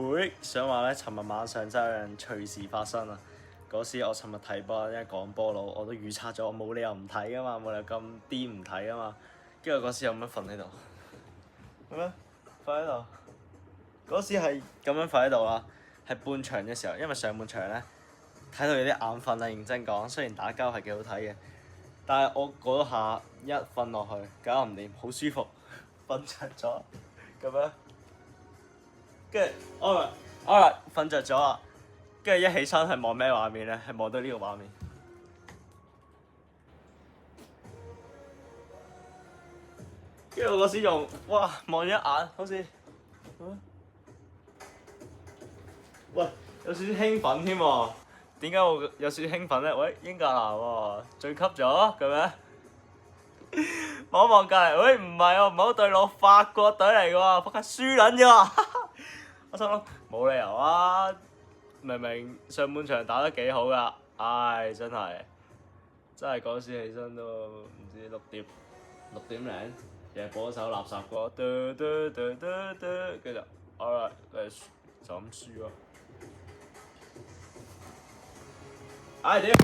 會想話咧，尋日晚上真係有人隨時發生啊！嗰時我尋日睇波，因為講波佬我都預測咗，我冇理由唔睇噶嘛，冇理由咁癲唔睇噶嘛。跟住嗰時有乜瞓喺度？咁樣瞓喺度。嗰時係咁樣瞓喺度啦，係半場嘅時候，因為上半場咧睇到有啲眼瞓啊。認真講，雖然打交係幾好睇嘅，但係我嗰下一瞓落去，搞唔掂，好舒服，瞓着咗咁樣。跟住，alright，瞓着咗啊！跟住一起身係望咩畫面咧？係望到呢個畫面。跟住我嗰時仲哇望咗一眼，好似喂有少少興奮添喎。點解我有少少興奮咧？喂，英格蘭喎晉級咗咁樣。望一望隔離，喂唔係喎，唔係好對路，法國隊嚟嘅喎，仆街輸撚咗啊！我心諗冇理由啊，明明上半場打得幾好㗎，唉真係嗰時起身都唔知6點零，日日播首垃圾歌，跟住alright，就咁輸咯。唉屌！